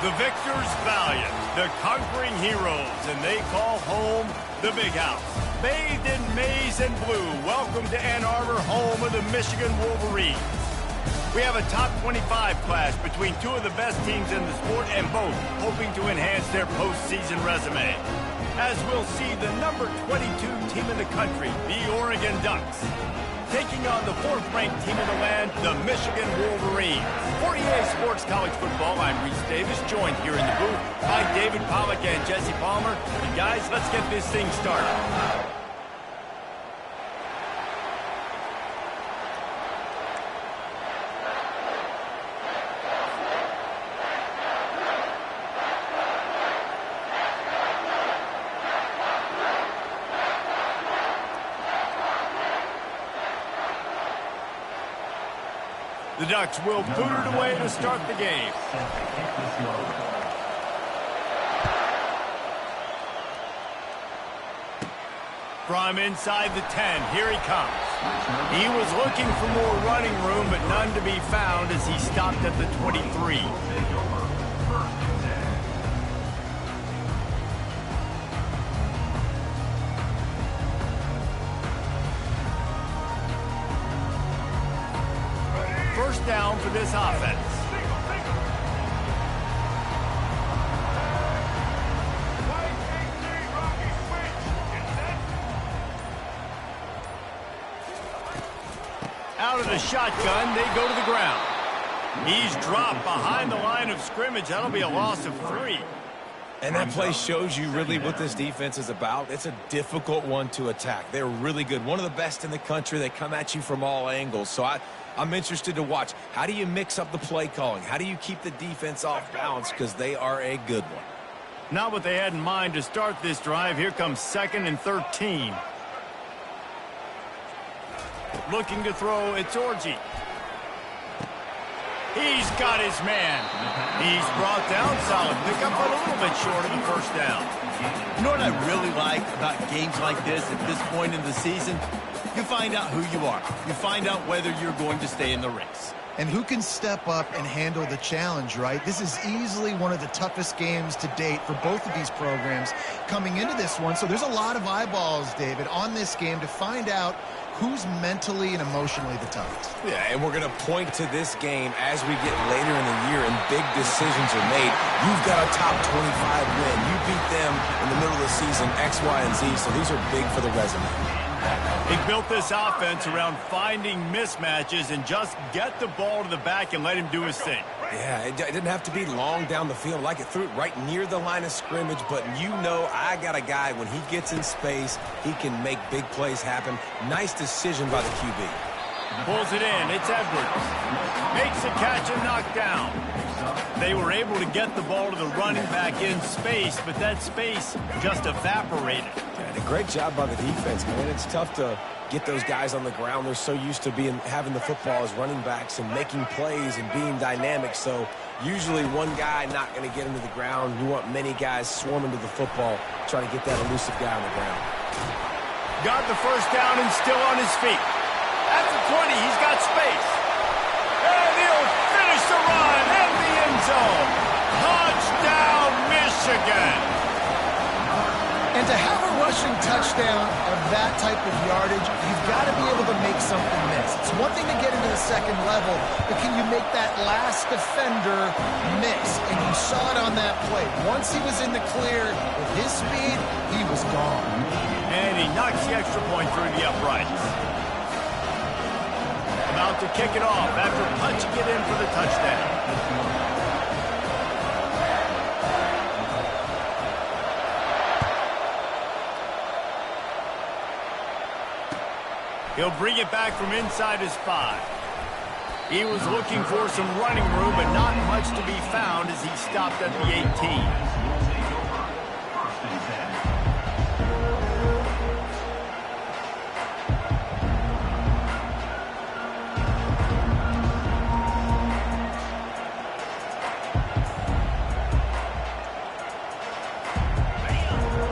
The victors valiant, the conquering heroes, and they call home the Big House. Bathed in maize and blue, welcome to Ann Arbor, home of the Michigan Wolverines. We have a top 25 clash between two of the best teams in the sport, and both hoping to enhance their postseason resume. As we'll see, the number 22 team in the country, the Oregon Ducks, taking on the fourth-ranked team in the land, the Michigan Wolverines. For EA Sports College Football, I'm Reese Davis, joined here in the booth by David Pollack and Jesse Palmer. And guys, let's get this thing started. The Ducks will boot it away to start the game. From inside the 10, here he comes. He was looking for more running room, but none to be found as he stopped at the 23. First down for this offense. Out of the shotgun, they go to the ground. He's dropped behind the line of scrimmage. That'll be a loss of 3. And that play shows you really what this defense is about. It's a difficult one to attack. They're really good. One of the best in the country. They come at you from all angles. So I'm interested to watch. How do you mix up the play calling? How do you keep the defense off balance? Because they are a good one. Not what they had in mind to start this drive. Here comes 2nd and 13. Looking to throw, it's Orji. He's got his man. He's brought down solid pickup, but a little bit short of the first down. You know what I really like about games like this at this point in the season? You find out who you are. You find out whether you're going to stay in the race. And who can step up and handle the challenge, right? This is easily one of the toughest games to date for both of these programs coming into this one. So there's a lot of eyeballs, David, on this game to find out who's mentally and emotionally the toughest. Yeah, and we're going to point to this game as we get later in the year and big decisions are made. You've got a top 25 win. You beat them in the middle of the season, X, Y, and Z, so these are big for the resume. He built this offense around finding mismatches and just get the ball to the back and let him do his thing. Yeah, it didn't have to be long down the field. Like it threw it right near the line of scrimmage, but you know I got a guy, when he gets in space, he can make big plays happen. Nice decision by the QB. Pulls it in. It's Edwards. Makes a catch and knocked down. They were able to get the ball to the running back in space, but that space just evaporated. Yeah, a great job by the defense, man. It's tough to get those guys on the ground. They're so used to having the football as running backs and making plays and being dynamic. So usually one guy not going to get into the ground. You want many guys swarming to the football, trying to get that elusive guy on the ground. Got the first down and still on his feet. At the 20, he's got space. And he'll finish the run in the end zone. Touchdown, Michigan. And to have a rushing touchdown of that type of yardage, you've got to be able to make something miss. It's one thing to get into the second level, but can you make that last defender miss? And you saw it on that play. Once he was in the clear with his speed, he was gone. And he knocks the extra point through the uprights. About to kick it off after punching it in for the touchdown. He'll bring it back from inside his 5. He was looking for some running room, but not much to be found as he stopped at the 18.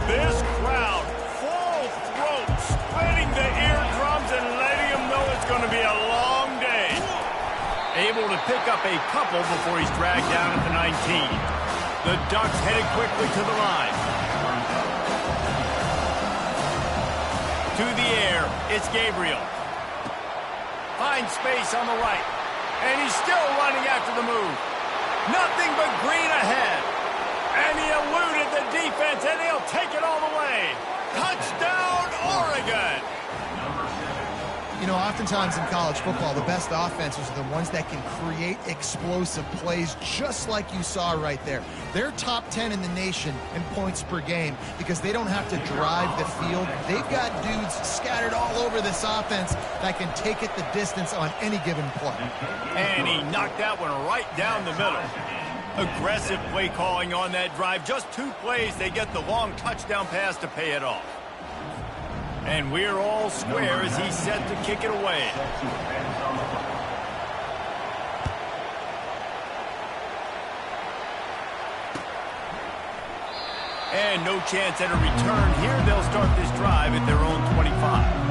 This crowd, full throat, spreading the eardrums and letting him know it's going to be a long day. Able to pick up a couple before he's dragged down at the 19. The Ducks headed quickly to the line. To the air, it's Gabriel. Finds space on the right. And he's still running after the move. Nothing but green ahead. And he eluded the defense, and he'll take it all the way. Touchdown, Oregon! You know, oftentimes in college football, the best offenses are the ones that can create explosive plays, just like you saw right there. They're top 10 in the nation in points per game because they don't have to drive the field. They've got dudes scattered all over this offense that can take it the distance on any given play. And he knocked that one right down the middle. Aggressive play calling on that drive. Just 2 plays, they get the long touchdown pass to pay it off. And we're all square as he's set to kick it away. And no chance at a return here. They'll start this drive at their own 25.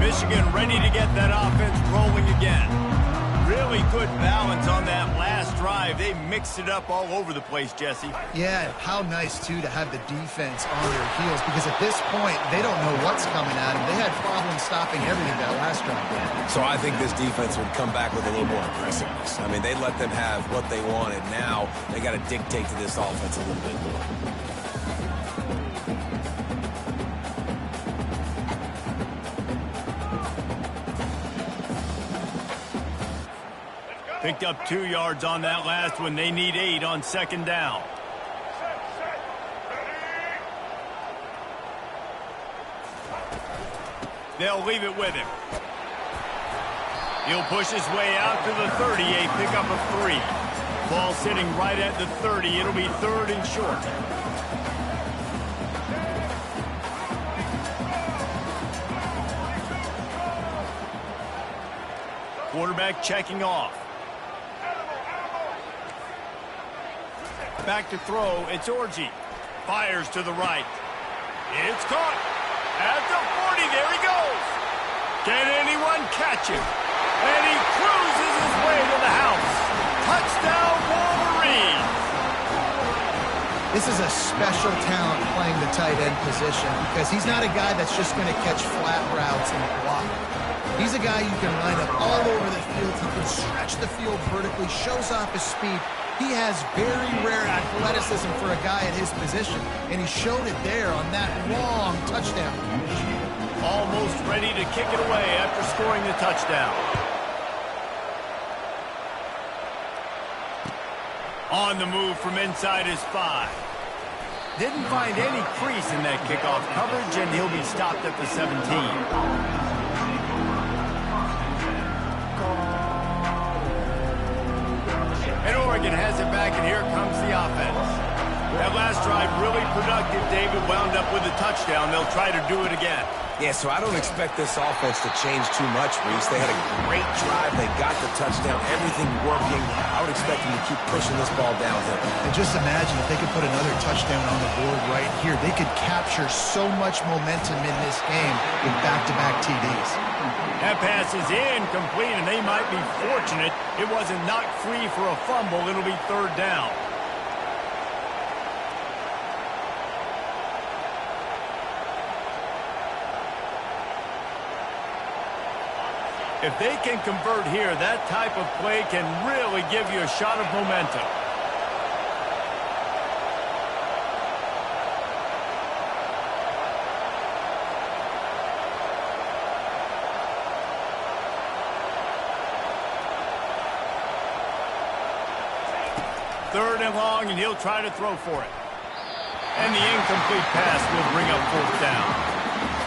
Michigan ready to get that offense rolling again. Really good balance on that last drive. They mixed it up all over the place, Jesse. Yeah, how nice, too, to have the defense on their heels because at this point, they don't know what's coming at them. They had problems stopping everything that last drive. So I think this defense would come back with a little more aggressiveness. I mean, they let them have what they wanted. Now they got to dictate to this offense a little bit more. Picked up 2 yards on that last one. They need 8 on second down. They'll leave it with him. He'll push his way out to the 30, a pickup of 3. Ball sitting right at the 30. It'll be 3rd and short. Quarterback checking off. Back to throw, it's Orji. Fires to the right. It's caught. At the 40, there he goes. Can anyone catch him? And he cruises his way to the house. Touchdown, Wolverines. This is a special talent playing the tight end position because he's not a guy that's just going to catch flat routes and block. He's a guy you can line up all over the field. He can stretch the field vertically, shows off his speed. He has very rare athleticism for a guy at his position, and he showed it there on that long touchdown. Almost ready to kick it away after scoring the touchdown. On the move from inside his 5. Didn't find any crease in that kickoff coverage, and he'll be stopped at the 17. And Oregon has it back, and here comes the offense. That last drive really productive. David wound up with a touchdown. They'll try to do it again. Yeah, so I don't expect this offense to change too much, Reese. They had a great drive. They got the touchdown. Everything working. I would expect them to keep pushing this ball downhill. And just imagine if they could put another touchdown on the board right here. They could capture so much momentum in this game with back-to-back TDs. That pass is incomplete, and they might be fortunate it wasn't knocked free for a fumble. It'll be 3rd down. If they can convert here, that type of play can really give you a shot of momentum. Third and long, and he'll try to throw for it. And the incomplete pass will bring up 4th down.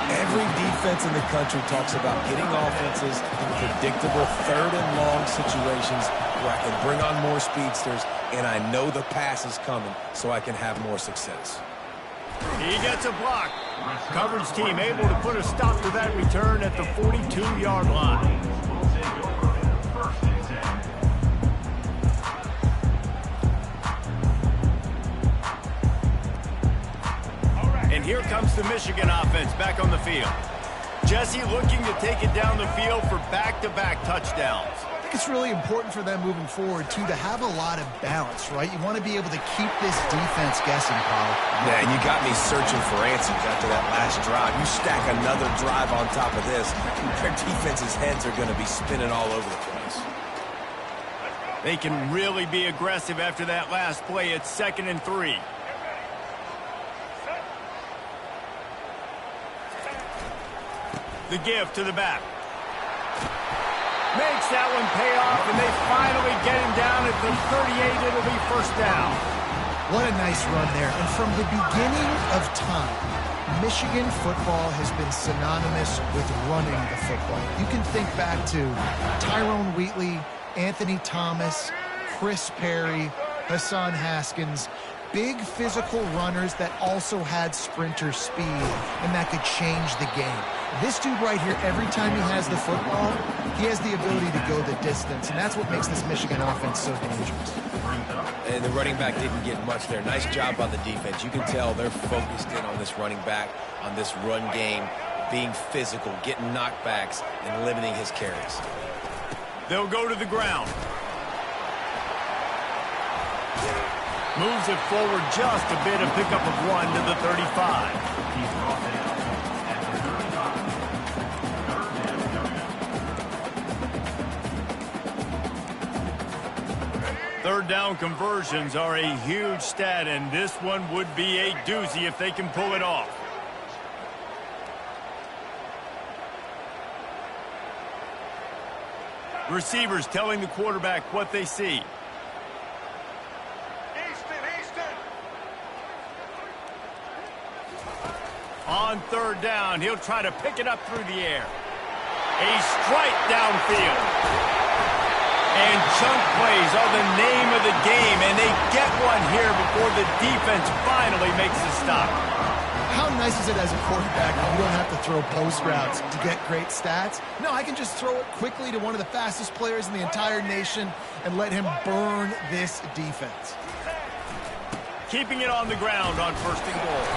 Every defense in the country talks about getting offenses in predictable 3rd and long situations where I can bring on more speedsters, and I know the pass is coming, so I can have more success. He gets a block. Coverage team able to put a stop to that return at the 42-yard line. And here comes the Michigan offense back on the field. Jesse looking to take it down the field for back-to-back touchdowns. I think it's really important for them moving forward, too, to have a lot of balance, right? You want to be able to keep this defense guessing, Paul. Man, you got me searching for answers after that last drive. You stack another drive on top of this, their defense's heads are going to be spinning all over the place. They can really be aggressive after that last play. It's 2nd and 3. The give to the back. Makes that one pay off, and they finally get him down at the 38. It'll be 1st down. What a nice run there. And from the beginning of time, Michigan football has been synonymous with running the football. You can think back to Tyrone Wheatley, Anthony Thomas, Chris Perry, Hassan Haskins. Big physical runners that also had sprinter speed, and that could change the game. This dude right here, every time he has the football, he has the ability to go the distance, and that's what makes this Michigan offense so dangerous. And the running back didn't get much there. Nice job by the defense. You can tell they're focused in on this running back, on this run game, being physical, getting knockbacks, and limiting his carries. They'll go to the ground. Moves it forward just a bit, a pickup of 1 to the 35. Third down conversions are a huge stat, and this one would be a doozy if they can pull it off. Receivers telling the quarterback what they see. On 3rd down, he'll try to pick it up through the air. A strike downfield. And chunk plays are the name of the game, and they get one here before the defense finally makes the stop. How nice is it as a quarterback when you don't have to throw post routes to get great stats? No, I can just throw it quickly to one of the fastest players in the entire nation and let him burn this defense. Keeping it on the ground on 1st and goal.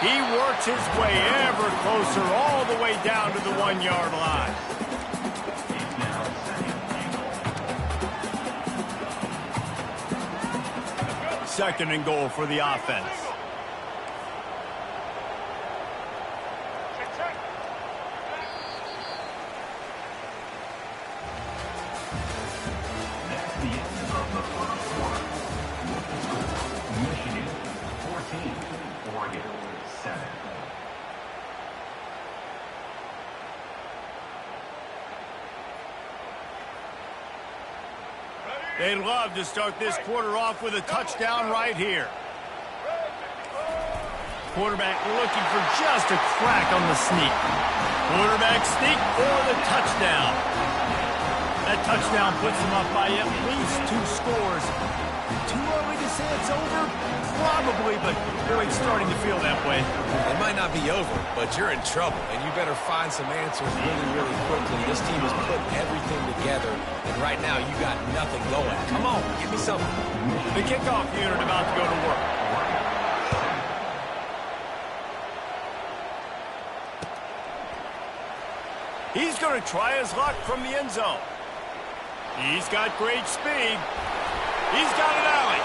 He works his way ever closer all the way down to the 1-yard line. Second and goal for the offense. Michigan 14, Oregon 7. They'd love to start this quarter off with a touchdown right here. Quarterback looking for just a crack on the sneak. Quarterback sneak for the touchdown. That touchdown puts them up by at least 2 scores. Too early to say it's over? Probably, but boy, it's starting to feel that way. It might not be over, but you're in trouble, and you better find some answers really, really quickly. This team has put everything together, and right now you got nothing going. Come on, give me something. The kickoff unit about to go to work. He's going to try his luck from the end zone. He's got great speed. He's got an alley.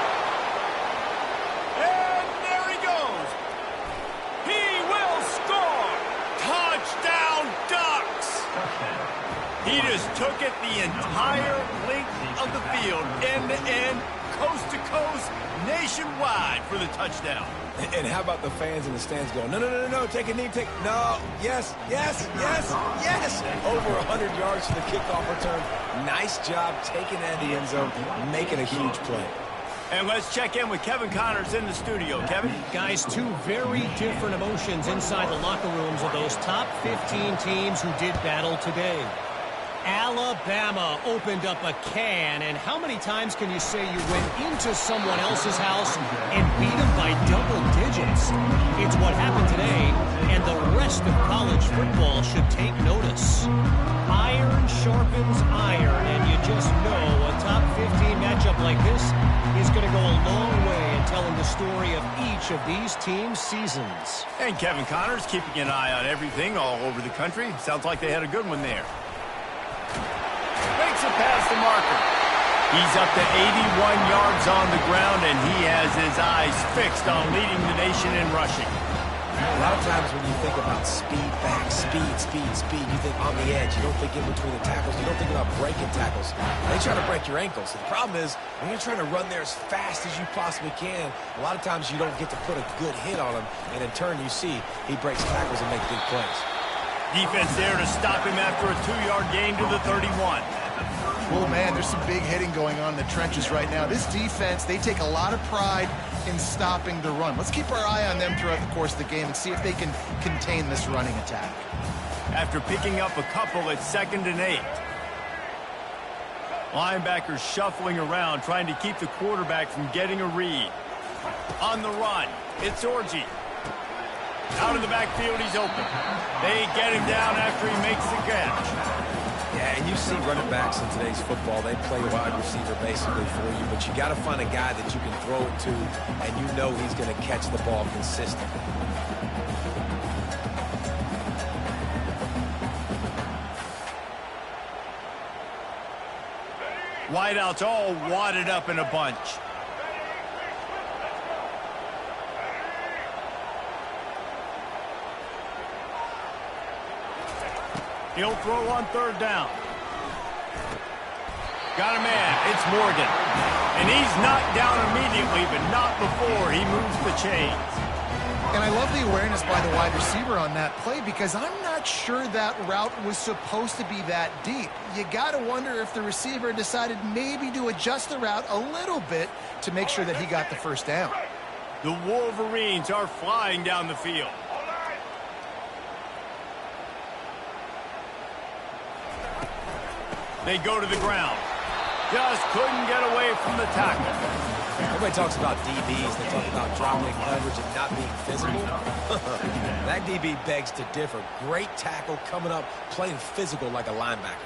And there he goes. He will score. Touchdown, Ducks. He just took it the entire length of the field, end to end, coast to coast, nationwide for the touchdown. And how about the fans in the stands going, no, no, no, no, no, take a knee, take, no, yes, yes, yes, yes. Over 100 yards for the kickoff return. Nice job taking it in the end zone, making a huge play. And let's check in with Kevin Connors in the studio. Kevin? Guys, 2 very different emotions inside the locker rooms of those top 15 teams who did battle today. Alabama opened up a can, and how many times can you say you went into someone else's house and beat them by double digits? It's what happened today, and the rest of college football should take notice. Iron sharpens iron, and you just know a top 15 matchup like this is going to go a long way in telling the story of each of these teams' seasons. And Kevin Connors keeping an eye on everything all over the country. Sounds like they had a good one there. Makes it past the marker. He's up to 81 yards on the ground, and he has his eyes fixed on leading the nation in rushing. A lot of times when you think about speed back, speed, you think on the edge. You don't think in between the tackles. You don't think about breaking tackles. They try to break your ankles. The problem is when you're trying to run there as fast as you possibly can, a lot of times you don't get to put a good hit on him, and in turn you see he breaks tackles and makes big plays. Defense there to stop him after a 2-yard gain to the 31. Well, man, there's some big hitting going on in the trenches right now. This defense, they take a lot of pride in stopping the run. Let's keep our eye on them throughout the course of the game and see if they can contain this running attack. After picking up a couple, it's 2nd and 8. Linebackers shuffling around, trying to keep the quarterback from getting a read. On the run, it's Orji. Out of the backfield, he's open. They get him down after he makes the catch. Yeah, and you see running backs in today's football, they play wide receiver basically for you, but you got to find a guy that you can throw it to, and you know he's going to catch the ball consistently. Wideouts all wadded up in a bunch. He'll throw on 3rd down. Got a man. It's Morgan. And he's knocked down immediately, but not before he moves the chains. And I love the awareness by the wide receiver on that play because I'm not sure that route was supposed to be that deep. You got to wonder if the receiver decided maybe to adjust the route a little bit to make sure that he got the first down. The Wolverines are flying down the field. They go to the ground. Just couldn't get away from the tackle. Everybody talks about DBs. They talk about dropping coverage and not being physical. That DB begs to differ. Great tackle coming up, playing physical like a linebacker.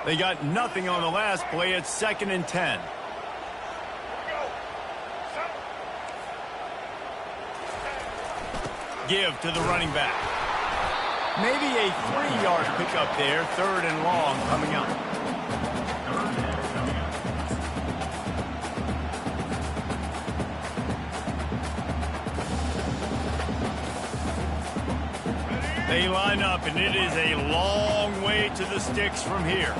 They got nothing on the last play. It's 2nd and 10. Give to the running back. Maybe a 3-yard pickup there. 3rd and long coming up. They line up, and it is a long way to the sticks from here.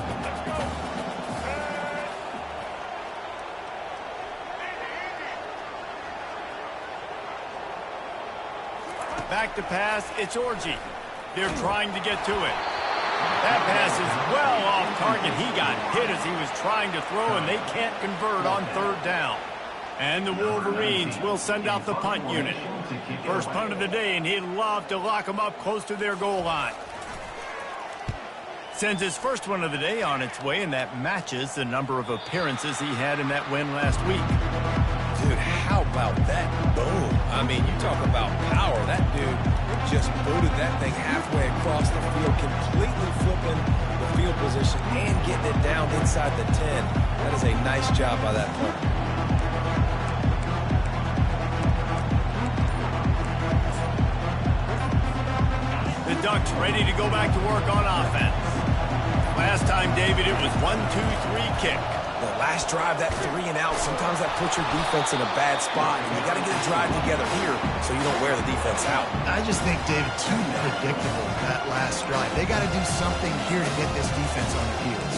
Back to pass, it's Orji. They're trying to get to it. That pass is well off target. He got hit as he was trying to throw, and they can't convert on 3rd down. And the Wolverines will send out the punt unit. First punt of the day, and he'd love to lock them up close to their goal line. Sends his first one of the day on its way, and that matches the number of appearances he had in that win last week. Dude, how about that boom? I mean, you talk about power. That dude just booted that thing halfway across the field, completely flipping the field position and getting it down inside the 10. That is a nice job by that punter. The Ducks ready to go back to work on offense. Last time, David, it was 1-2-3 kick. The last drive, that 3 and out, sometimes that puts your defense in a bad spot. And you got to get a drive together here so you don't wear the defense out. I just think, David, too predictable, that last drive. They got to do something here to get this defense on their heels.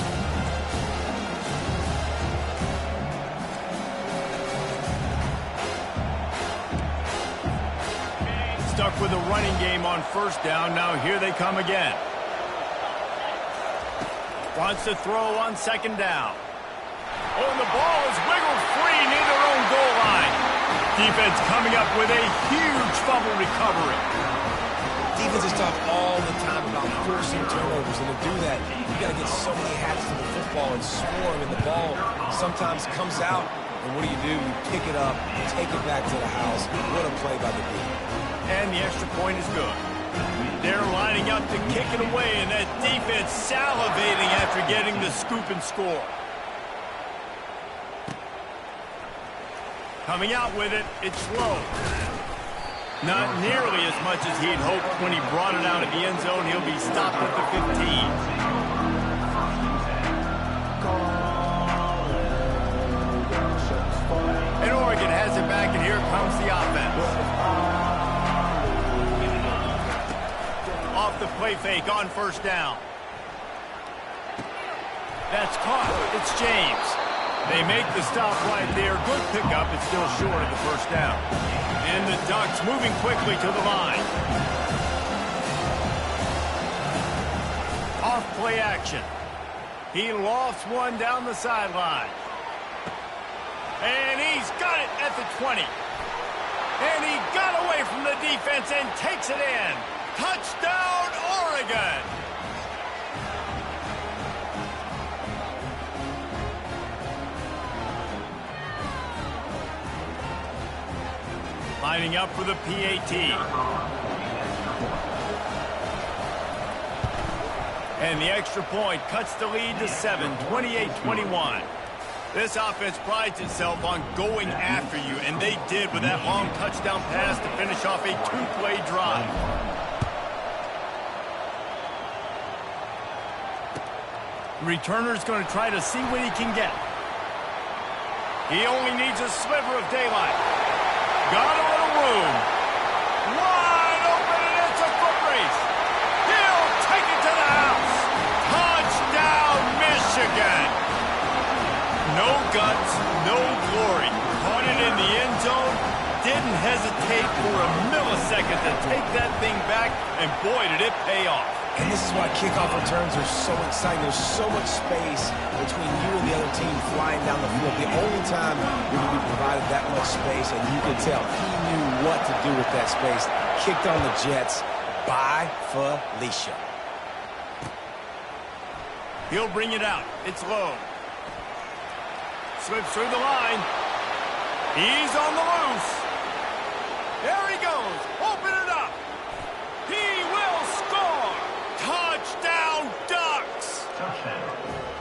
Stuck with a running game on 1st down. Now here they come again. Wants to throw on 2nd down. Oh, and the ball is wiggled free near their own goal line. Defense coming up with a huge fumble recovery. Defenses talk all the time about forcing turnovers, and to do that, you got to get so many hats to the football and swarm, and the ball sometimes comes out, and what do? You pick it up, take it back to the house. What a play by the D. And the extra point is good. They're lining up to kick it away, and that defense salivating after getting the scoop and score. Coming out with it, it's low. Not nearly as much as he'd hoped when he brought it out of the end zone. He'll be stopped at the 15. And Oregon has it back, and here comes the offense. Off the play fake on first down. That's caught. It's James. They make the stop right there. Good pickup. It's still short of the first down. And the Ducks moving quickly to the line. Off play action. He lofts one down the sideline. And he's got it at the 20. And he got away from the defense and takes it in. Touchdown, Oregon! Lining up for the PAT. And the extra point cuts the lead to 7, 28-21. This offense prides itself on going after you, and they did with that long touchdown pass to finish off a two-play drive. The returner's going to try to see what he can get. He only needs a sliver of daylight. Got a little room. Wide open, and it's a foot race. He'll take it to the house. Touchdown, Michigan. No guts, no glory. Caught it in the end zone. Didn't hesitate for a millisecond to take that thing back, and boy, did it pay off. And this is why kickoff returns are so exciting. There's so much space between you and the other team flying down the field. The only time you're going to be provided that much space, and you can tell he knew what to do with that space. Kicked on the Jets by Felicia. He'll bring it out. It's low. Slips through the line. He's on the loose. There he goes. Open it up. He will score. Touchdown, Ducks.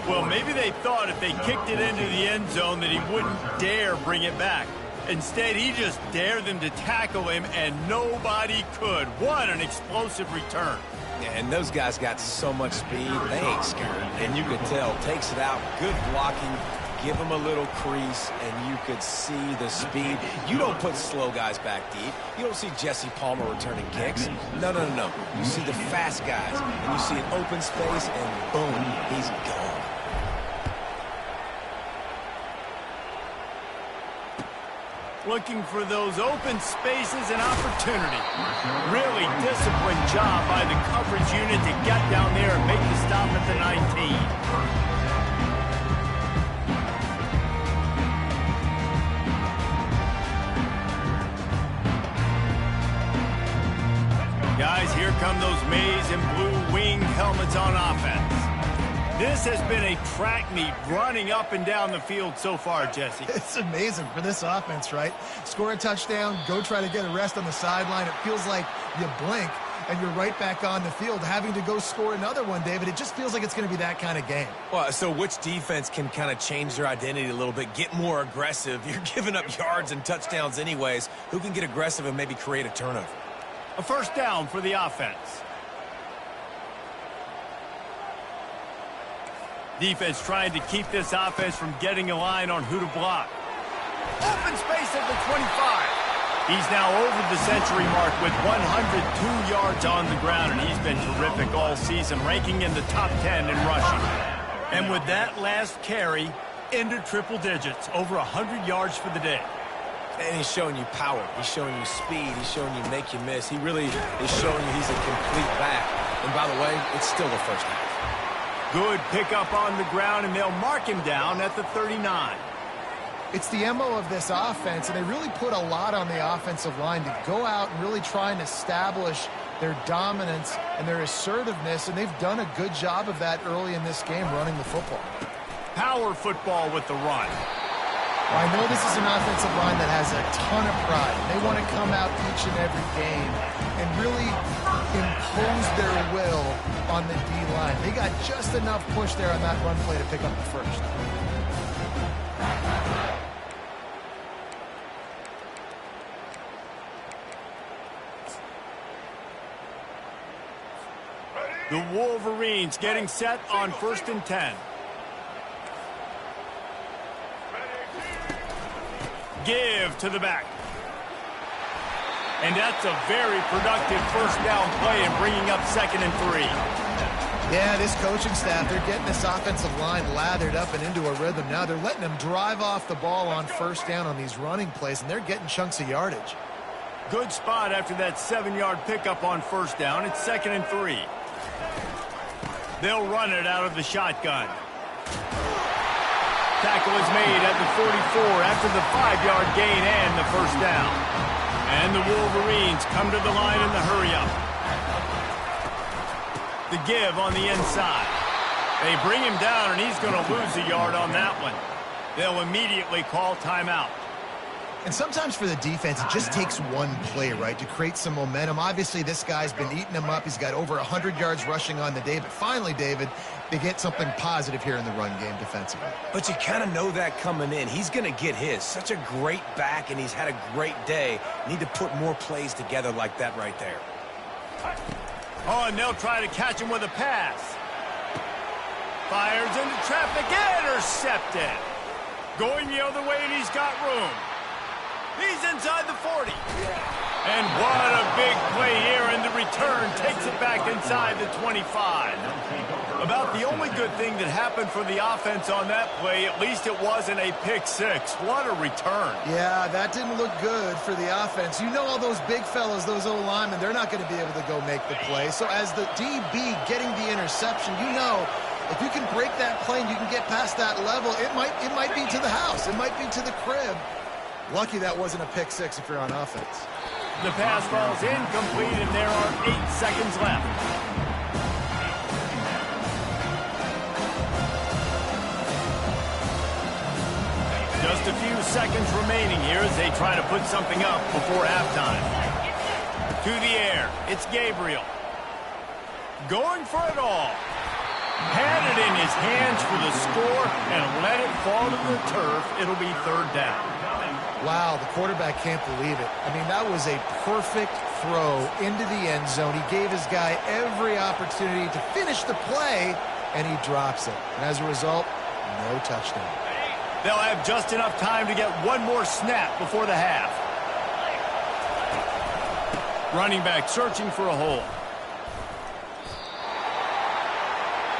Well, maybe they thought if they kicked it into the end zone that he wouldn't dare bring it back. Instead, he just dared them to tackle him, and nobody could. What an explosive return. Yeah, and those guys got so much speed, they ain't scared. And you could tell, takes it out, good blocking, give him a little crease, and you could see the speed. You don't put slow guys back deep. You don't see Jesse Palmer returning kicks. No. You see the fast guys, and you see an open space, and boom, he's gone. Looking for those open spaces and opportunity. Really disciplined job by the coverage unit to get down there and make the stop at the 19. Guys, here come those maize and blue winged helmets on offense. This has been a track meet running up and down the field so far, Jesse. It's amazing for this offense, right? Score a touchdown, go try to get a rest on the sideline. It feels like you blink and you're right back on the field having to go score another one, David. It just feels like it's going to be that kind of game. Well, so which defense can kind of change their identity a little bit, get more aggressive? You're giving up yards and touchdowns anyways. Who can get aggressive and maybe create a turnover? A first down for the offense. Defense trying to keep this offense from getting a line on who to block. Open space at the 25. He's now over the century mark with 102 yards on the ground, and he's been terrific all season, ranking in the top 10 in rushing. And with that last carry, into triple digits, over 100 yards for the day. And he's showing you power. He's showing you speed. He's showing you make you miss. He really is showing you he's a complete back. And by the way, it's still the first half. Good pickup on the ground, and they'll mark him down at the 39. It's the MO of this offense, and they really put a lot on the offensive line to go out and really try and establish their dominance and their assertiveness, and they've done a good job of that early in this game running the football. Power football with the run. Well, I know this is an offensive line that has a ton of pride. They want to come out each and every game and really impose their will on the D-line. They got just enough push there on that run play to pick up the first. The Wolverines getting set on 1st and 10. Give to the back. And that's a very productive first down play and bringing up 2nd and 3. Yeah, this coaching staff, they're getting this offensive line lathered up and into a rhythm. Now they're letting them drive off the ball on first down on these running plays, and they're getting chunks of yardage. Good spot after that 7-yard pickup on first down. It's 2nd and 3. They'll run it out of the shotgun. Tackle is made at the 44 after the 5-yard gain and the first down. And the Wolverines come to the line in the hurry-up. The give on the inside. They bring him down, and he's going to lose a yard on that one. They'll immediately call timeout. And sometimes for the defense, it just takes one play, right, to create some momentum. Obviously, this guy's been eating them up. He's got over 100 yards rushing on the day. But finally, David, they get something positive here in the run game defensively. But you kind of know that coming in. He's going to get his. Such a great back, and he's had a great day. Need to put more plays together like that right there. Oh, and they'll try to catch him with a pass. Fires into traffic. Intercepted. Going the other way, and he's got room. He's inside the 40. And what a big play here, and the return takes it back inside the 25. About the only good thing that happened for the offense on that play, at least it wasn't a pick six. What a return. Yeah, that didn't look good for the offense. You know all those big fellas, those O-linemen, they're not going to be able to go make the play. So as the DB getting the interception, you know if you can break that play and you can get past that level, it might be to the house. It might be to the crib. Lucky that wasn't a pick six if you're on offense. The pass falls incomplete, and there are 8 seconds left. Just a few seconds remaining here as they try to put something up before halftime. To the air, it's Gabriel. Going for it all. Had it in his hands for the score and let it fall to the turf. It'll be 3rd down. Wow, the quarterback can't believe it. I mean, that was a perfect throw into the end zone. He gave his guy every opportunity to finish the play, and he drops it. And as a result, no touchdown. They'll have just enough time to get one more snap before the half. Running back searching for a hole.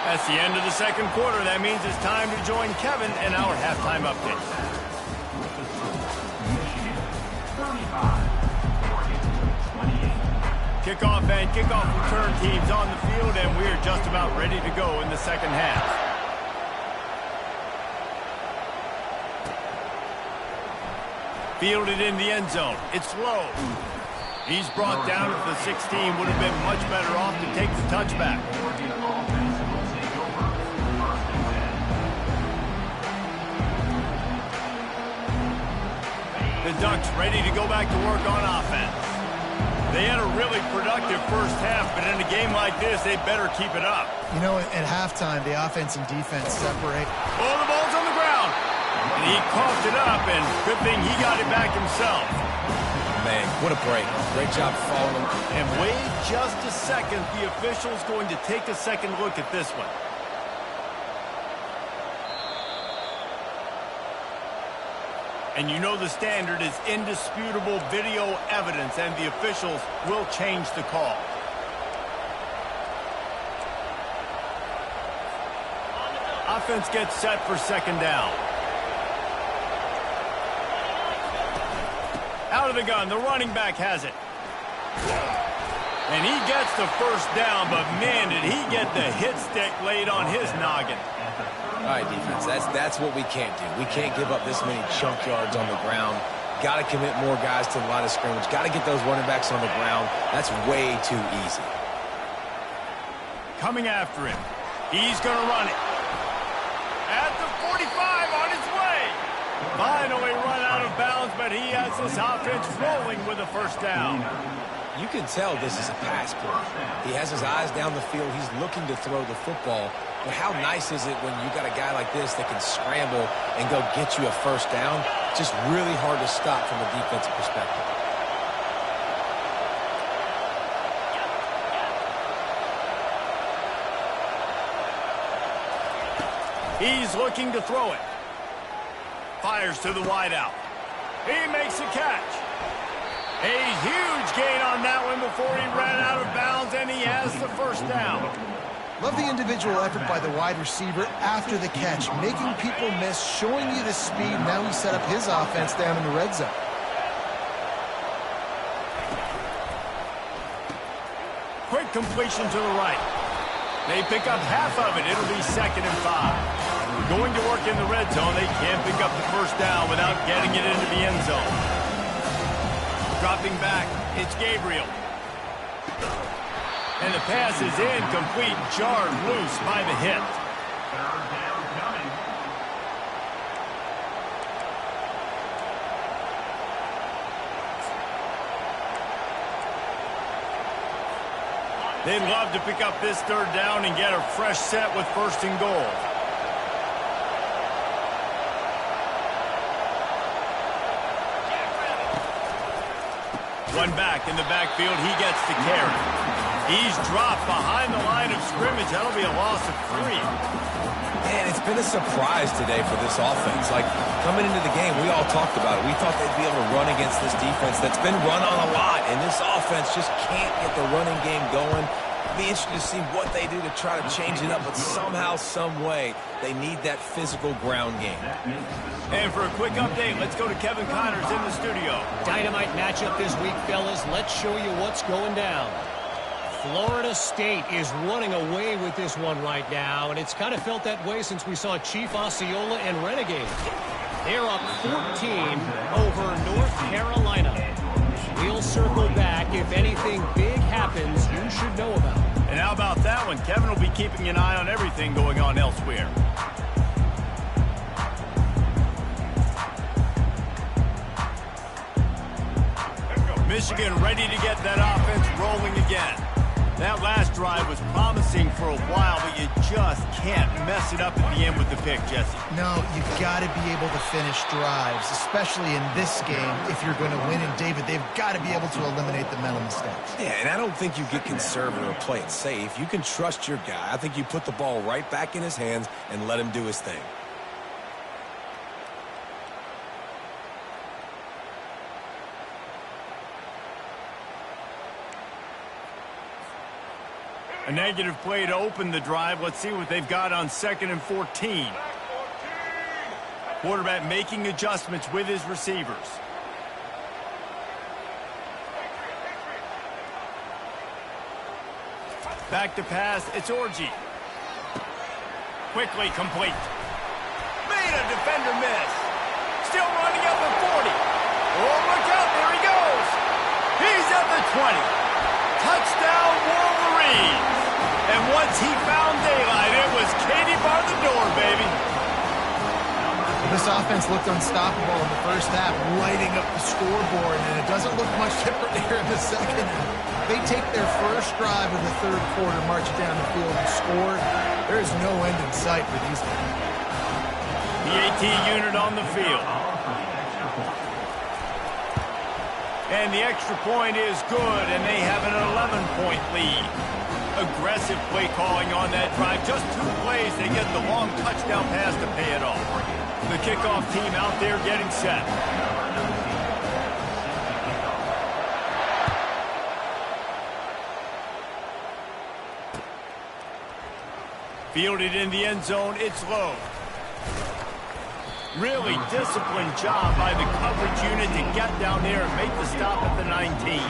That's the end of the 2nd quarter. That means it's time to join Kevin in our halftime update. Kickoff and kickoff return teams on the field, and we're just about ready to go in the 2nd half. Fielded in the end zone. It's low. He's brought down at the 16. Would have been much better off to take the touchback. The Ducks ready to go back to work on offense. They had a really productive first half, but in a game like this, they better keep it up. You know, at halftime, the offense and defense separate. Oh, the ball's on the ground. And he coughed it up, and good thing he got it back himself. Man, what a break. Great job following him. And wait just a second. The official's going to take a second look at this one. And you know the standard is indisputable video evidence, and the officials will change the call. Offense gets set for 2nd down. Out of the gun, the running back has it. And he gets the first down, but man, did he get the hit stick laid on his noggin. All right, defense, that's what we can't do. We can't give up this many chunk yards on the ground. Got to commit more guys to the line of scrimmage. Got to get those running backs on the ground. That's way too easy. Coming after him. He's going to run it. At the 45 on his way. Finally run out of bounds, but he has this offense rolling with a first down. You can tell this is a pass play. He has his eyes down the field. He's looking to throw the football. But how nice is it when you got a guy like this that can scramble and go get you a first down? Just really hard to stop from a defensive perspective. He's looking to throw it. Fires to the wideout. He makes a catch. A huge gain on that one before he ran out of bounds, and he has the first down. Love the individual effort by the wide receiver after the catch, making people miss, showing you the speed. Now he set up his offense down in the red zone. Quick completion to the right. They pick up half of it. It'll be 2nd and 5. Going to work in the red zone. They can't pick up the first down without getting it into the end zone. Dropping back, it's Gabriel. And the pass is incomplete, jarred loose by the hit. Third down coming. They'd love to pick up this third down and get a fresh set with 1st and goal. One back in the backfield, he gets the carry. He's dropped behind the line of scrimmage. That'll be a loss of 3. Man, it's been a surprise today for this offense. Like, coming into the game, we all talked about it. We thought they'd be able to run against this defense that's been run on a lot, and this offense just can't get the running game going. It'll be interesting to see what they do to try to change it up, but somehow, some way, they need that physical ground game. And for a quick update, let's go to Kevin Connors in the studio. Dynamite matchup this week, fellas. Let's show you what's going down. Florida State is running away with this one right now, and it's kind of felt that way since we saw Chief Osceola and Renegade. They're up 14 over North Carolina. We'll circle back. If anything big happens, you should know about it. And how about that one? Kevin will be keeping an eye on everything going on elsewhere. Michigan ready to get that offense rolling again. That last drive was promising for a while, but you just can't mess it up at the end with the pick, Jesse. No, you've got to be able to finish drives, especially in this game if you're going to win. And, David, they've got to be able to eliminate the mental mistakes. Yeah, and I don't think you get conservative or play it safe. You can trust your guy. I think you put the ball right back in his hands and let him do his thing. A negative play to open the drive. Let's see what they've got on 2nd and 14. Quarterback making adjustments with his receivers. Back to pass, it's Orji. Quickly complete. Made a defender miss. Still running up the 40. Oh, look out, there he goes. He's at the 20. Touchdown, Wolverines. And once he found daylight, it was Katie bar the door, baby. This offense looked unstoppable in the first half, lighting up the scoreboard, and it doesn't look much different here in the second. They take their first drive of the third quarter, march down the field, and score. There is no end in sight for these guys. The AT unit on the field. And the extra point is good, and they have an 11-point lead. Aggressive play calling on that drive. Just 2 plays, they get the long touchdown pass to pay it off. The kickoff team out there getting set. Fielded in the end zone, it's low. Really disciplined job by the coverage unit to get down there and make the stop at the 19.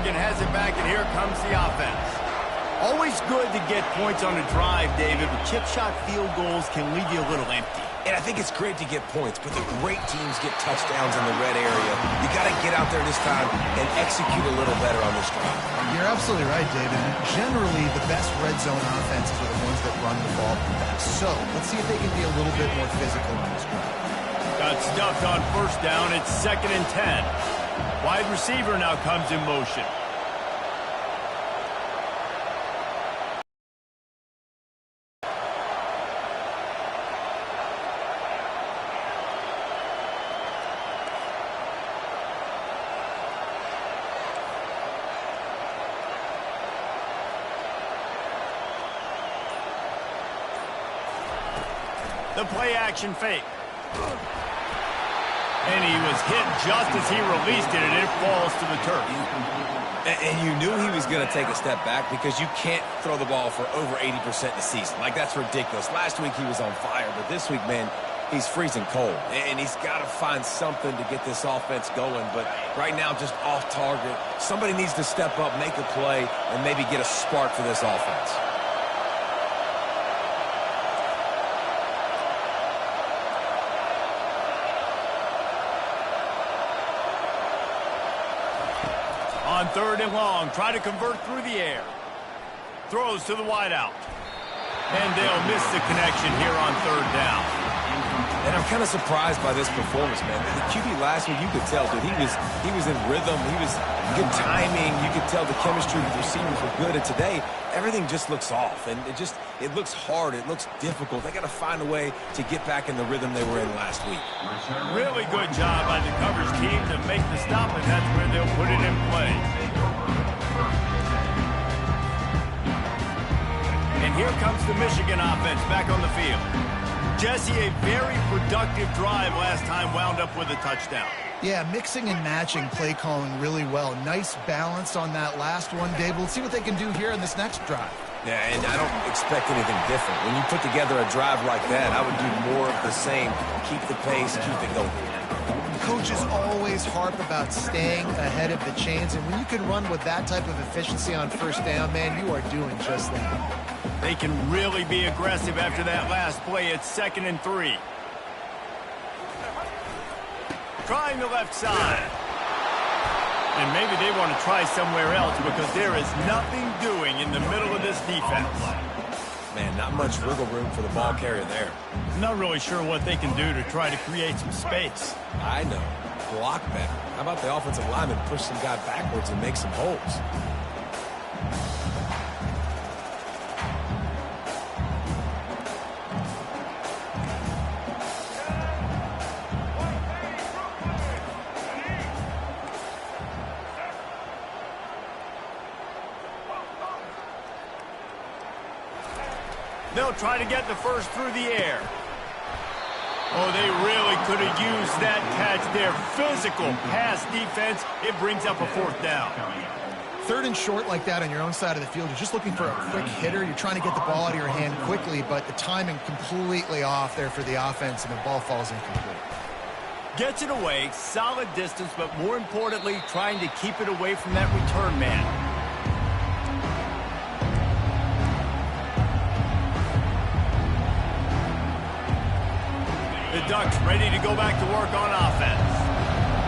Michigan has it back, and here comes the offense. Always good to get points on a drive, David, but chip shot field goals can leave you a little empty. And I think it's great to get points, but the great teams get touchdowns in the red area. You got to get out there this time and execute a little better on this drive. You're absolutely right, David. Generally, the best red zone offenses are the ones that run the ball the best. So let's see if they can be a little bit more physical on this drive. Got stuffed on first down. It's 2nd and 10. Wide receiver now comes in motion. The play-action fake. And he was hit just as he released it, and it falls to the turf. And you knew he was going to take a step back because you can't throw the ball for over 80% in the season. Like, that's ridiculous. Last week he was on fire, but this week, man, he's freezing cold. And he's got to find something to get this offense going. But right now, just off target. Somebody needs to step up, make a play, and maybe get a spark for this offense. On 3rd and long, try to convert through the air. Throws to the wideout. And they'll miss the connection here on 3rd down. And I'm kind of surprised by this performance, man. The QB last week, you could tell, dude, he was in rhythm. He was good timing. You could tell the chemistry with the receivers were good. And today, everything just looks off. And it looks hard. It looks difficult. They got to find a way to get back in the rhythm they were in last week. Really good job by the coverage team to make the stop, and that's where they'll put it in play. And here comes the Michigan offense back on the field. Jesse, a very productive drive last time wound up with a touchdown. Yeah, mixing and matching play calling really well. Nice balance on that last one, Dave. Let's see what they can do here in this next drive. Yeah, and I don't expect anything different. When you put together a drive like that, I would do more of the same. Keep the pace, keep it going. Coaches always harp about staying ahead of the chains, and when you can run with that type of efficiency on first down, man, you are doing just that. They can really be aggressive after that last play. It's 2nd and 3. Trying the left side. And maybe they want to try somewhere else because there is nothing doing in the middle of this defense. Man, not much wiggle room for the ball carrier there. Not really sure what they can do to try to create some space. I know. Block better. How about the offensive lineman push some guy backwards and make some holes? They'll try to get the first through the air. Oh, they really could have used that catch there. Physical pass defense. It brings up a 4th down. 3rd and short like that on your own side of the field. You're just looking for a quick hitter. You're trying to get the ball out of your hand quickly, but the timing completely off there for the offense, and the ball falls incomplete. Gets it away, solid distance, but more importantly, trying to keep it away from that return man. The Ducks ready to go back to work on offense.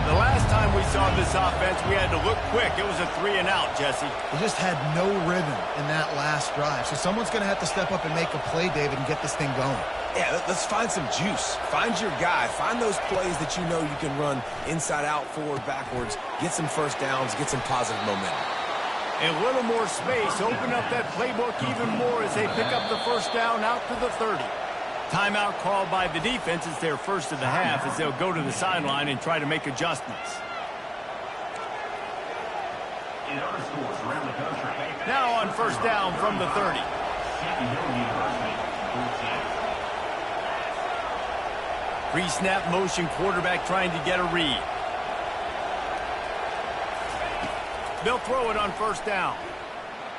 The last time we saw this offense, we had to look quick. It was a 3-and-out, Jesse. They just had no rhythm in that last drive. So someone's going to have to step up and make a play, David, and get this thing going. Yeah, let's find some juice. Find your guy. Find those plays that you know you can run inside out, forward, backwards. Get some first downs. Get some positive momentum. A little more space. Open up that playbook even more as they pick up the first down out to the 30. Timeout called by the defense. It's their first of the half as they'll go to the sideline and try to make adjustments. Now on first down from the 30. Pre-snap motion, quarterback trying to get a read. They'll throw it on first down.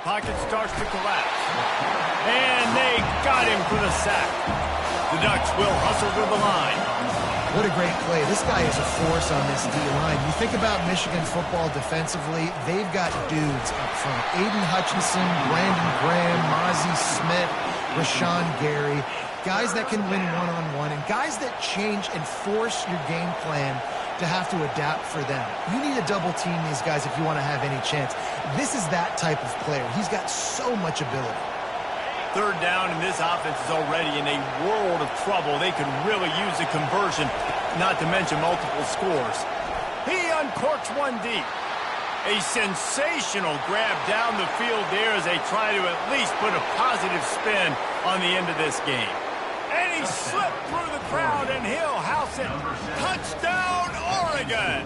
Pocket starts to collapse. And they got him for the sack. The Ducks will hustle to the line. What a great play. This guy is a force on this D-line. You think about Michigan football defensively, they've got dudes up front. Aiden Hutchinson, Brandon Graham, Mozzie Smith, Rashawn Gary. Guys that can win one-on-one and guys that change and force your game plan to have to adapt for them. You need to double team these guys if you want to have any chance. This is that type of player. He's got so much ability. Third down, and this offense is already in a world of trouble. They could really use a conversion, not to mention multiple scores. He uncorks one deep. A sensational grab down the field there as they try to at least put a positive spin on the end of this game. And he slipped through the crowd, and he'll house it. Touchdown, Oregon!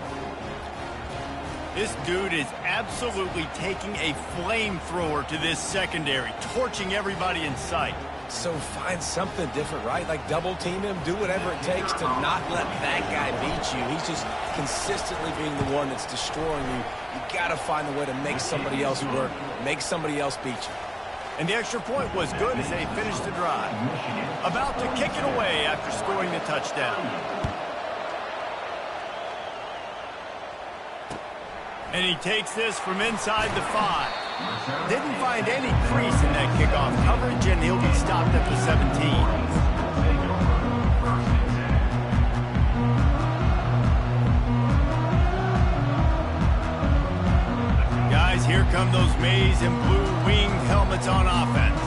This dude is absolutely taking a flamethrower to this secondary, torching everybody in sight. So find something different, right? Like double team him, do whatever it takes to not let that guy beat you. He's just consistently being the one that's destroying you. You got to find a way to make somebody else work, make somebody else beat you. And the extra point was good as they finished the drive. About to kick it away after scoring the touchdown. And he takes this from inside the 5. Didn't find any crease in that kickoff coverage, and he'll be stopped at the 17. Guys, here come those maize and blue wing helmets on offense.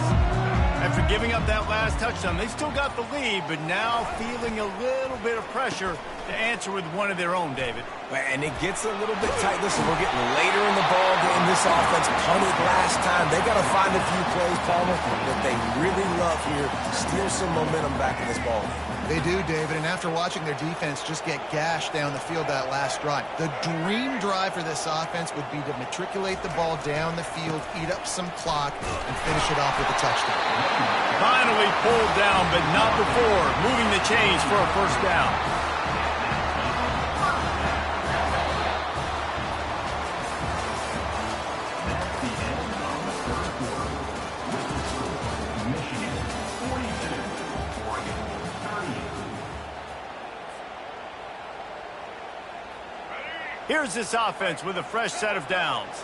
After giving up that last touchdown, they still got the lead, but now feeling a little bit of pressure to answer with one of their own, David. And it gets a little bit tight. Listen, we're getting later in the ball game. This offense punted last time. They got to find a few plays, Palmer, that they really love here. Steal some momentum back in this ball game. They do, David, and after watching their defense just get gashed down the field that last drive, the dream drive for this offense would be to matriculate the ball down the field, eat up some clock, and finish it off with a touchdown. Finally pulled down, but not before moving the chains for a first down. Here's this offense with a fresh set of downs.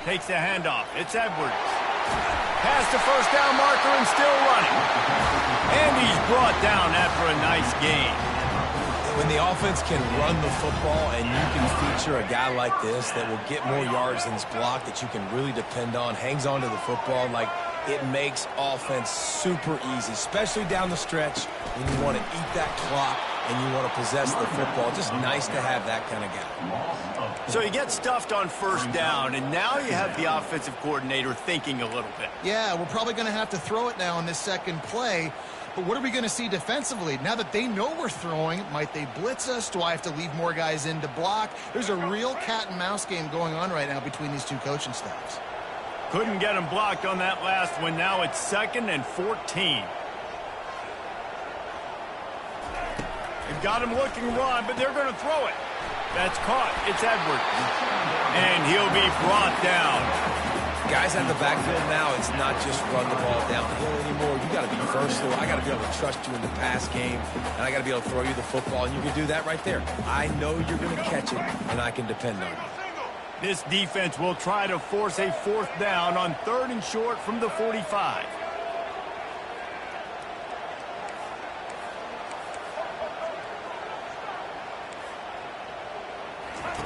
Takes the handoff. It's Edwards. Past the first down marker and still running. And he's brought down after a nice gain. When the offense can run the football and you can feature a guy like this that will get more yards than his block that you can really depend on, hangs on to the football, like it makes offense super easy, especially down the stretch when you want to eat that clock and you want to possess the football. Just nice to have that kind of guy. So you get stuffed on first down, and now you have the offensive coordinator thinking a little bit. Yeah, we're probably going to have to throw it now on this second play. But what are we going to see defensively? Now that they know we're throwing, might they blitz us? Do I have to leave more guys in to block? There's a real cat and mouse game going on right now between these two coaching staffs. Couldn't get him blocked on that last one. Now it's 2nd and 14. They've got him looking run, but they're going to throw it. That's caught. It's Edwards. And he'll be brought down. Guys at the backfield now, it's not just run the ball downhill anymore. You got to be versatile. I got to be able to trust you in the pass game, and I got to be able to throw you the football, and you can do that right there. I know you're going to catch it, and I can depend on you. This defense will try to force a 4th down on 3rd and short from the 45.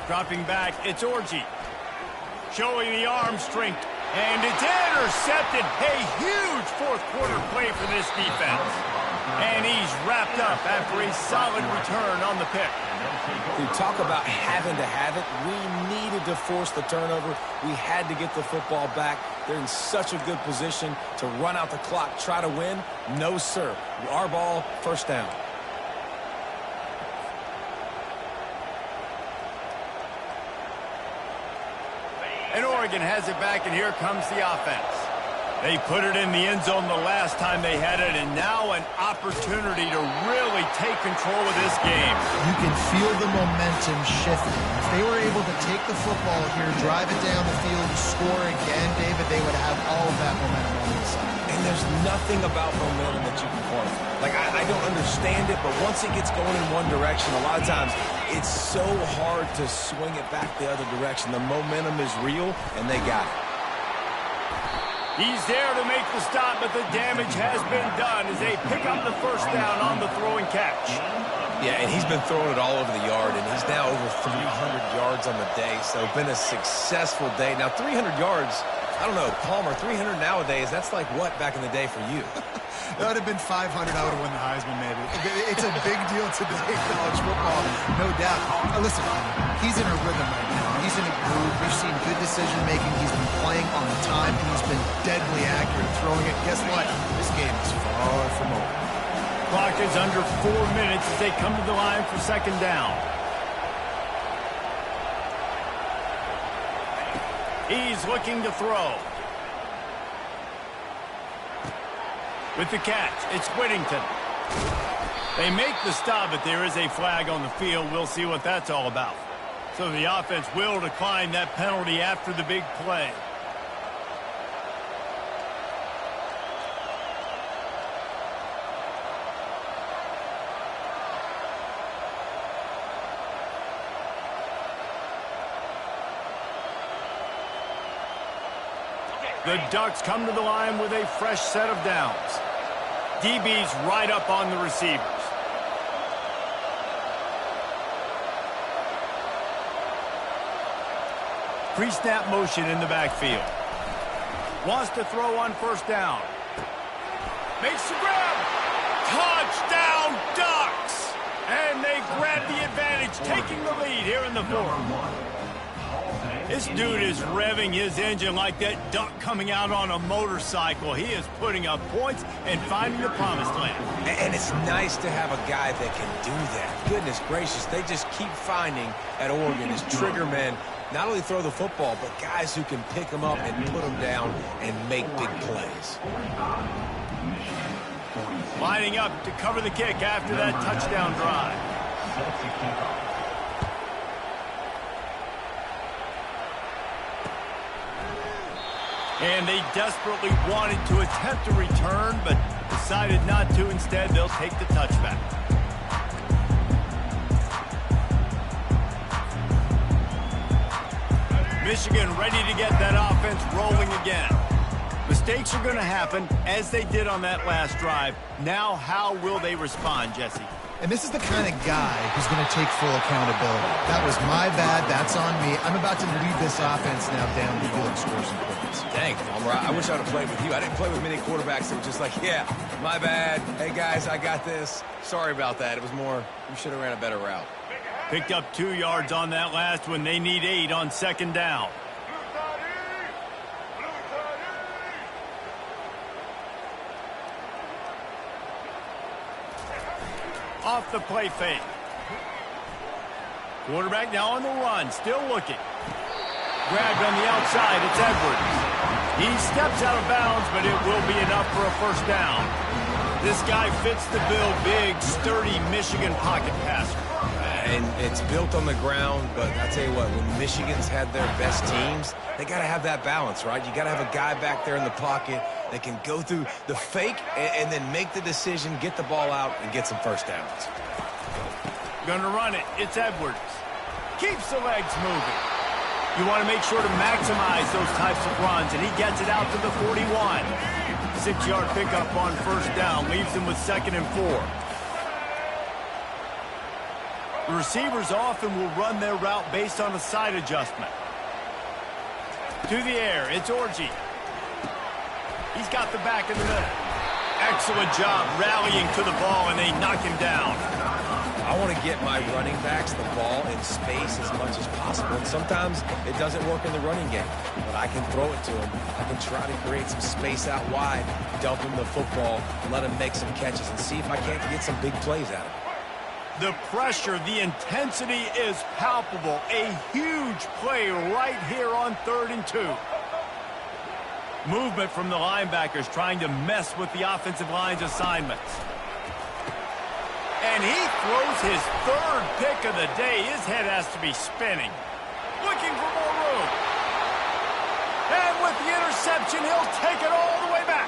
Dropping back, it's Orji. Showing the arm strength, and it's intercepted. A huge 4th quarter play for this defense. And he's wrapped up after a solid return on the pick. We talk about having to have it. We needed to force the turnover. We had to get the football back. They're in such a good position to run out the clock, try to win. No, sir. Our ball, first down. And Oregon has it back, and here comes the offense. They put it in the end zone the last time they had it, and now an opportunity to really take control of this game. You can feel the momentum shifting. If they were able to take the football here, drive it down the field, score again, David, they would have all of that momentum on the side. And And there's nothing about momentum that you can quantify. Like, I don't understand it, but once it gets going in one direction, a lot of times it's so hard to swing it back the other direction. The momentum is real, and they got it. He's there to make the stop, but the damage has been done as they pick up the first down on the throwing catch. Yeah, and he's been throwing it all over the yard, and he's now over 300 yards on the day, so been a successful day. Now, 300 yards, I don't know, Palmer, 300 nowadays, that's like what back in the day for you? That would have been 500. I would have won the Heisman, maybe. It's a big deal today in college football, no doubt. Listen, he's in a rhythm right now. He's in a groove. We've seen good decision-making. He's been playing on time, and he's been deadly accurate throwing it. Guess what? This game is far from over. Clock is under 4 minutes as they come to the line for second down. He's looking to throw. With the catch, it's Whittington. They make the stop, but there is a flag on the field. We'll see what that's all about. So the offense will decline that penalty after the big play. The Ducks come to the line with a fresh set of downs. DB's right up on the receivers. Pre-snap motion in the backfield. Wants to throw on first down. Makes the grab. Touchdown, Ducks! And they grab the advantage, taking the lead here in the fourth. This dude is revving his engine like that duck coming out on a motorcycle. He is putting up points and finding the promised land. And it's nice to have a guy that can do that. Goodness gracious, they just keep finding at Oregon as trigger men, not only throw the football, but guys who can pick them up and put them down and make big plays. Lining up to cover the kick after that touchdown drive. And they desperately wanted to attempt a return, but decided not to. Instead, they'll take the touchback. Michigan ready to get that offense rolling again. Mistakes are going to happen, as they did on that last drive. Now, how will they respond, Jesse? And this is the kind of guy who's going to take full accountability. That was my bad. That's on me. I'm about to lead this offense now down the field and score some points. Dang, Palmer, I wish I would have played with you. I didn't play with many quarterbacks that were just like, yeah, my bad. Hey, guys, I got this. Sorry about that. It was more, you should have ran a better route. Picked up 2 yards on that last one. They need 8 on second down. Off the play fake. Quarterback now on the run, still looking. Grabbed on the outside, it's Edwards. He steps out of bounds, but it will be enough for a first down. This guy fits the bill, big, sturdy Michigan pocket passer. And it's built on the ground, but I tell you what, when Michigan's had their best teams, they got to have that balance, right? You got to have a guy back there in the pocket that can go through the fake and then make the decision, get the ball out, and get some first downs. Gonna run it. It's Edwards. Keeps the legs moving. You want to make sure to maximize those types of runs, and he gets it out to the 41. 6-yard pickup on first down, leaves him with 2nd and 4. The receivers often will run their route based on a side adjustment. To the air, it's Orji. He's got the back in the middle. Excellent job rallying to the ball, and they knock him down. I want to get my running backs the ball in space as much as possible. And sometimes it doesn't work in the running game, but I can throw it to him. I can try to create some space out wide, dump him the football, let him make some catches, and see if I can't get some big plays out of him. The pressure, the intensity is palpable. A huge play right here on 3rd and 2. Movement from the linebackers trying to mess with the offensive line's assignments. And he throws his 3rd pick of the day. His head has to be spinning. Looking for more room. And with the interception, he'll take it all the way back.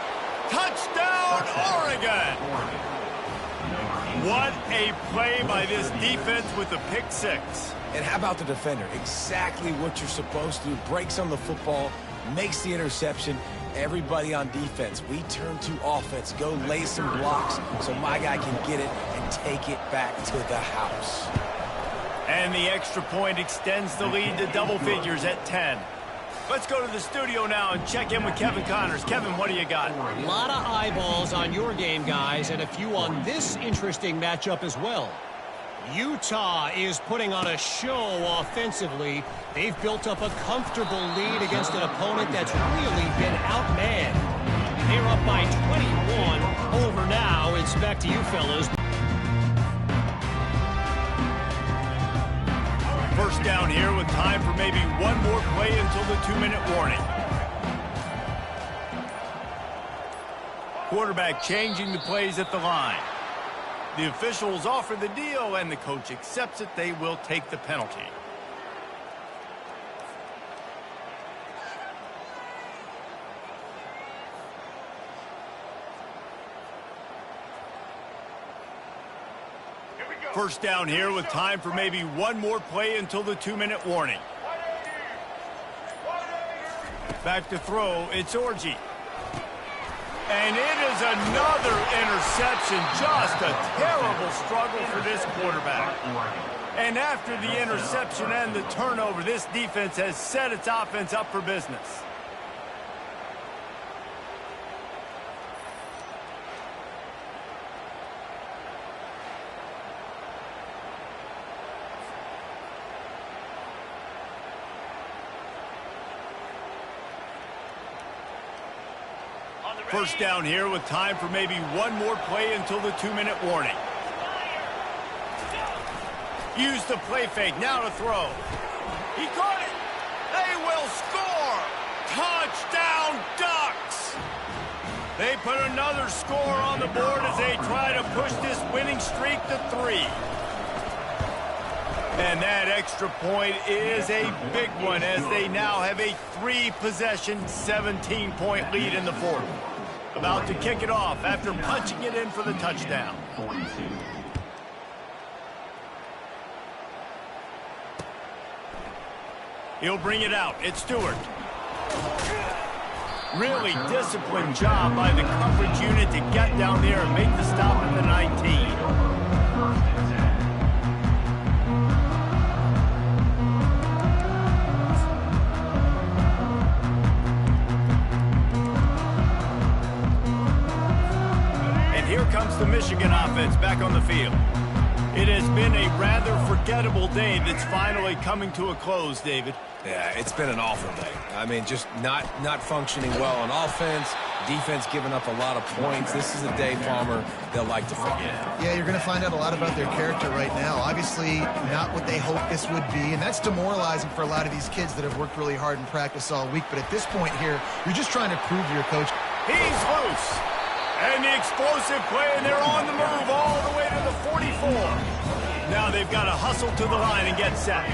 What a play by this defense with the pick six. And how about the defender? Exactly what you're supposed to do. Breaks on the football, makes the interception. Everybody on defense, we turn to offense. Go lay some blocks so my guy can get it and take it back to the house. And the extra point extends the lead to double figures at 10. Let's go to the studio now and check in with Kevin Connors. Kevin, what do you got? A lot of eyeballs on your game, guys, and a few on this interesting matchup as well. Utah is putting on a show offensively. They've built up a comfortable lead against an opponent that's really been outmanned. They're up by 21. Over now. It's back to you, fellas. First down here with time for maybe one more play until the 2-minute warning. Quarterback changing the plays at the line. The officials offer the deal, and the coach accepts it. They will take the penalty. First down here with time for maybe one more play until the 2-minute warning. Back to throw, it's Orji. And it is another interception. Just a terrible struggle for this quarterback. And after the interception and the turnover, this defense has set its offense up for business. First down here with time for maybe one more play until the 2-minute warning. Use the play fake, now to throw. He caught it. They will score. Touchdown Ducks. They put another score on the board as they try to push this winning streak to 3. And that extra point is a big one as they now have a 3-possession, 17-point lead in the fourth. About to kick it off after punching it in for the touchdown. He'll bring it out. It's Stewart. Really disciplined job by the coverage unit to get down there and make the stop at the 19. Here comes the Michigan offense back on the field. It has been a rather forgettable day that's finally coming to a close, David. Yeah, it's been an awful day. I mean, just not functioning well on offense, defense giving up a lot of points. This is a day, Palmer, they'll like to forget. Yeah, you're going to find out a lot about their character right now. Obviously, not what they hoped this would be, and that's demoralizing for a lot of these kids that have worked really hard in practice all week. But at this point here, you're just trying to prove to your coach. He's loose. And the explosive play, and they're on the move all the way to the 44. Now they've got to hustle to the line and get set.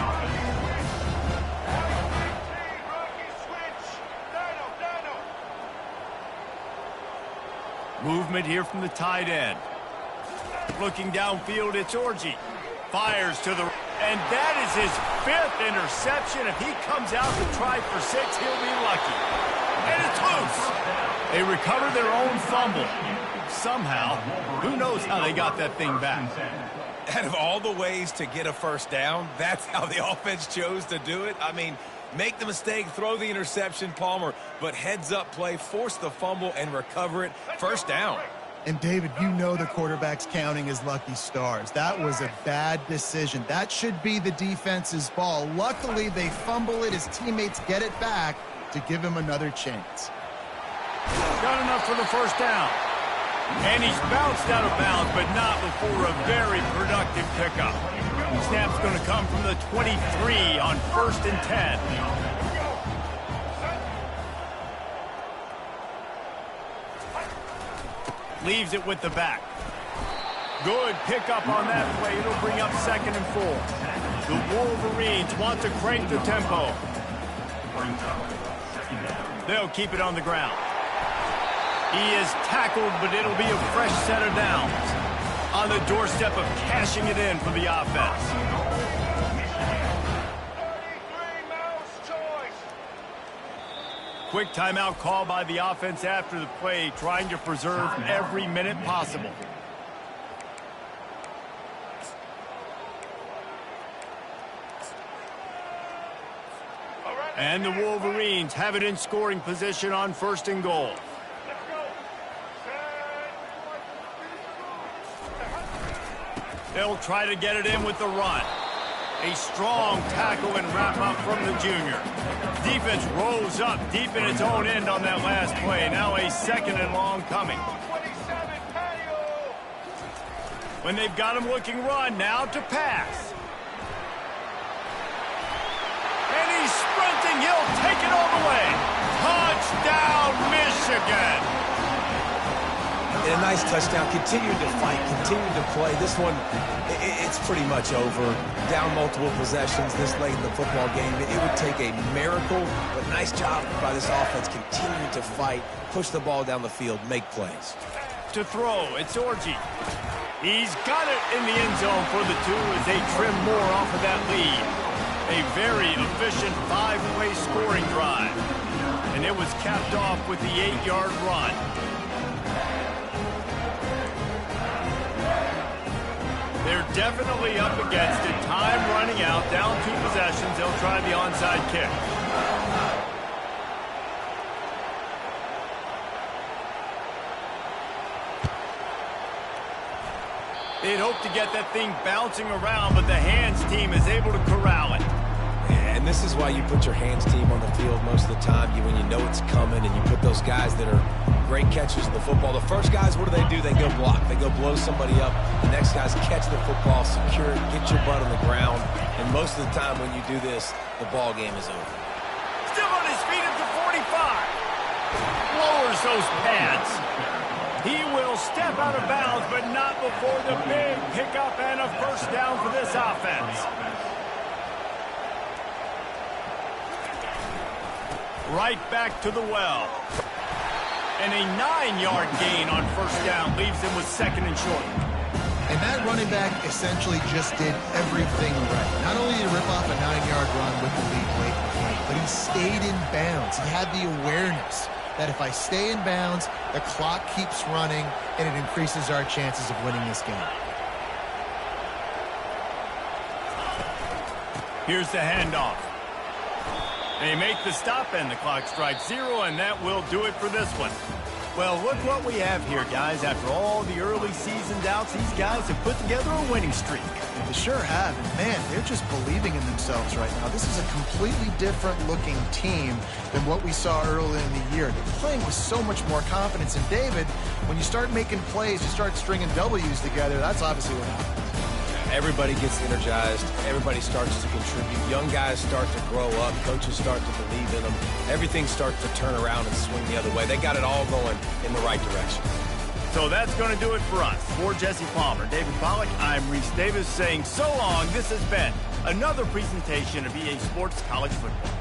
Movement here from the tight end. Looking downfield, it's Orji. Fires to the... And that is his 5th interception. If he comes out to try for 6, he'll be lucky. And it's loose. They recover their own fumble. Somehow, who knows how they got that thing back. Out of all the ways to get a first down, that's how the offense chose to do it. I mean, make the mistake, throw the interception, Palmer, but heads-up play, force the fumble, and recover it. First down. And, David, you know the quarterback's counting his lucky stars. That was a bad decision. That should be the defense's ball. Luckily, they fumble it. His teammates get it back to give him another chance. Got enough for the first down. And he's bounced out of bounds, but not before a very productive pickup. Snap's going to come from the 23 on 1st and 10. Leaves it with the back. Good pickup on that play. It'll bring up 2nd and 4. The Wolverines want to crank the tempo. They'll keep it on the ground. He is tackled, but it'll be a fresh set of downs. on the doorstep of cashing it in for the offense. Quick timeout call by the offense after the play, trying to preserve every minute possible. And the Wolverines have it in scoring position on 1st and goal. They'll try to get it in with the run. A strong tackle and wrap up from the junior. Defense rose up deep in its own end on that last play. Now a 2nd and long coming. When they've got him looking run, now to pass. And he's sprinting. He'll take it all the way. Touchdown, Michigan. And a nice touchdown. Continued to fight, continued to play. This one, it's pretty much over. Down multiple possessions this late in the football game. It would take a miracle, but nice job by this offense. Continuing to fight, push the ball down the field, make plays. To throw, it's Orji. He's got it in the end zone for the 2 as they trim more off of that lead. A very efficient 5-play scoring drive. And it was capped off with the 8-yard run. They're definitely up against it. Time running out. Down 2 possessions. They'll try the onside kick. They'd hope to get that thing bouncing around, but the hands team is able to corral it. And this is why you put your hands team on the field most of the time. When you know it's coming and you put those guys that are great catchers of the football. The first guys, what do? They go block. They go blow somebody up. The next guys catch the football, secure it, get your butt on the ground. And most of the time when you do this, the ball game is over. Still on his feet at the 45. Lowers those pads. He will step out of bounds, but not before the big pickup and a 1st down for this offense. Right back to the well. And a 9-yard gain on 1st down leaves him with 2nd and short. And that running back essentially just did everything right. Not only did he rip off a 9-yard run with the lead late in the game, but he stayed in bounds. He had the awareness that if I stay in bounds, the clock keeps running, and it increases our chances of winning this game. Here's the handoff. They make the stop, and the clock strikes 0, and that will do it for this one. Well, look what we have here, guys. After all the early season doubts, these guys have put together a winning streak. They sure have. And man, they're just believing in themselves right now. This is a completely different looking team than what we saw early in the year. They're playing with so much more confidence. And David, when you start making plays, you start stringing W's together, that's obviously what happens. Everybody gets energized. Everybody starts to contribute. Young guys start to grow up. Coaches start to believe in them. Everything starts to turn around and swing the other way. They got it all going in the right direction. So that's going to do it for us. For Jesse Palmer, David Pollack, I'm Reese Davis saying so long. This has been another presentation of EA Sports College Football.